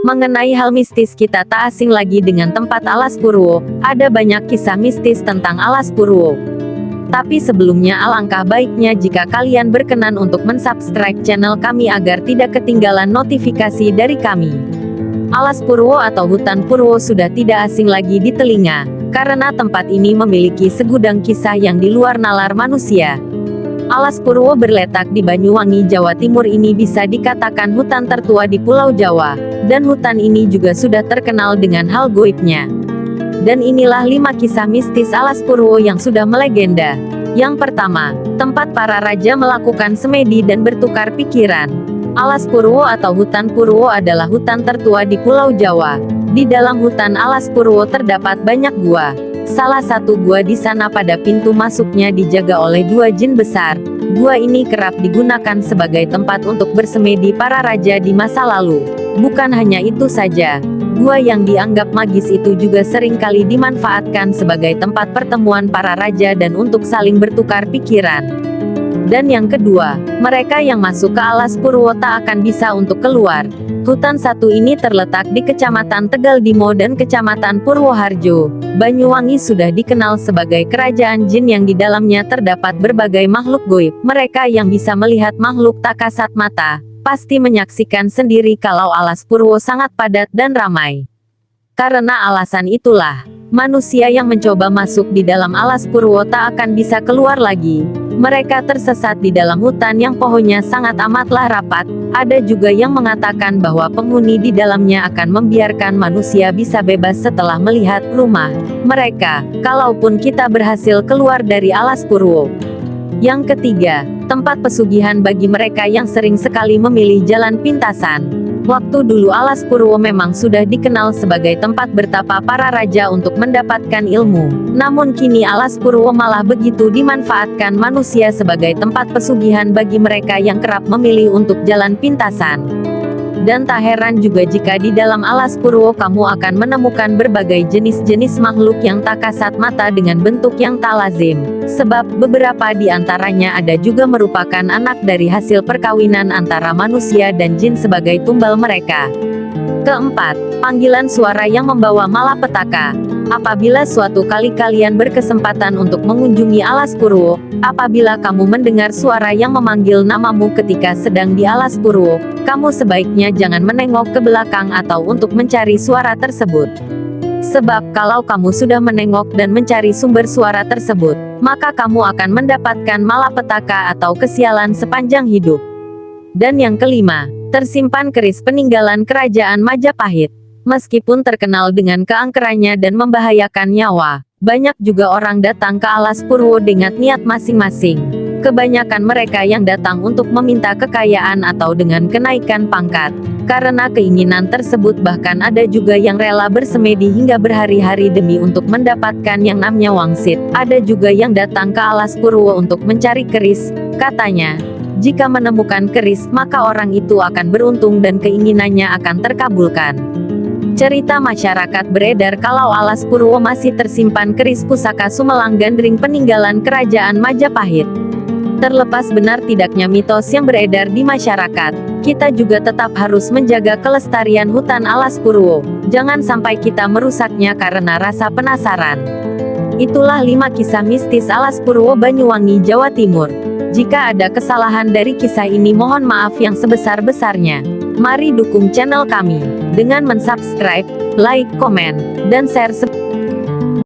Mengenai hal mistis, kita tak asing lagi dengan tempat Alas Purwo. Ada banyak kisah mistis tentang Alas Purwo. Tapi sebelumnya alangkah baiknya jika kalian berkenan untuk mensubscribe channel kami agar tidak ketinggalan notifikasi dari kami. Alas Purwo atau hutan Purwo sudah tidak asing lagi di telinga, karena tempat ini memiliki segudang kisah yang di luar nalar manusia. Alas Purwo berletak di Banyuwangi, Jawa Timur ini bisa dikatakan hutan tertua di Pulau Jawa, dan hutan ini juga sudah terkenal dengan hal goibnya. Dan inilah 5 kisah mistis Alas Purwo yang sudah melegenda. Yang pertama, tempat para raja melakukan semedi dan bertukar pikiran. Alas Purwo atau hutan Purwo adalah hutan tertua di Pulau Jawa. Di dalam hutan Alas Purwo terdapat banyak gua. Salah satu gua di sana pada pintu masuknya dijaga oleh 2 jin besar. Gua ini kerap digunakan sebagai tempat untuk bersemedi para raja di masa lalu. Bukan hanya itu saja, gua yang dianggap magis itu juga sering kali dimanfaatkan sebagai tempat pertemuan para raja dan untuk saling bertukar pikiran. Dan yang kedua, mereka yang masuk ke Alas Purwo tak akan bisa untuk keluar. Hutan satu ini terletak di Kecamatan Tegal Dimo dan Kecamatan Purwoharjo, Banyuwangi, sudah dikenal sebagai kerajaan jin yang di dalamnya terdapat berbagai makhluk goib. Mereka yang bisa melihat makhluk tak kasat mata, pasti menyaksikan sendiri kalau Alas Purwo sangat padat dan ramai. Karena alasan itulah, manusia yang mencoba masuk di dalam Alas Purwo tak akan bisa keluar lagi. Mereka tersesat di dalam hutan yang pohonnya sangat amatlah rapat. Ada juga yang mengatakan bahwa penghuni di dalamnya akan membiarkan manusia bisa bebas setelah melihat rumah mereka, kalaupun kita berhasil keluar dari Alas Purwo. Yang ketiga, tempat pesugihan bagi mereka yang sering sekali memilih jalan pintasan. Waktu dulu Alas Purwo memang sudah dikenal sebagai tempat bertapa para raja untuk mendapatkan ilmu. Namun kini Alas Purwo malah begitu dimanfaatkan manusia sebagai tempat pesugihan bagi mereka yang kerap memilih untuk jalan pintasan. Dan tak heran juga jika di dalam Alas Purwo kamu akan menemukan berbagai jenis-jenis makhluk yang tak kasat mata dengan bentuk yang tak lazim. Sebab beberapa di antaranya ada juga merupakan anak dari hasil perkawinan antara manusia dan jin sebagai tumbal mereka. Keempat, panggilan suara yang membawa malapetaka. Apabila suatu kali kalian berkesempatan untuk mengunjungi Alas Purwo, apabila kamu mendengar suara yang memanggil namamu ketika sedang di Alas Purwo, kamu sebaiknya jangan menengok ke belakang atau untuk mencari suara tersebut. Sebab kalau kamu sudah menengok dan mencari sumber suara tersebut, maka kamu akan mendapatkan malapetaka atau kesialan sepanjang hidup. Dan yang kelima, tersimpan keris peninggalan Kerajaan Majapahit. Meskipun terkenal dengan keangkerannya dan membahayakan nyawa, banyak juga orang datang ke Alas Purwo dengan niat masing-masing. Kebanyakan mereka yang datang untuk meminta kekayaan atau dengan kenaikan pangkat. Karena keinginan tersebut bahkan ada juga yang rela bersemedi hingga berhari-hari demi untuk mendapatkan yang namanya wangsit. Ada juga yang datang ke Alas Purwo untuk mencari keris. Katanya, jika menemukan keris maka orang itu akan beruntung dan keinginannya akan terkabulkan. Cerita masyarakat beredar kalau Alas Purwo masih tersimpan keris pusaka Sumelang Gandring peninggalan Kerajaan Majapahit. Terlepas benar tidaknya mitos yang beredar di masyarakat, kita juga tetap harus menjaga kelestarian hutan Alas Purwo. Jangan sampai kita merusaknya karena rasa penasaran. Itulah 5 kisah mistis Alas Purwo, Banyuwangi, Jawa Timur. Jika ada kesalahan dari kisah ini mohon maaf yang sebesar-besarnya. Mari dukung channel kami dengan mensubscribe, like, komen, dan share.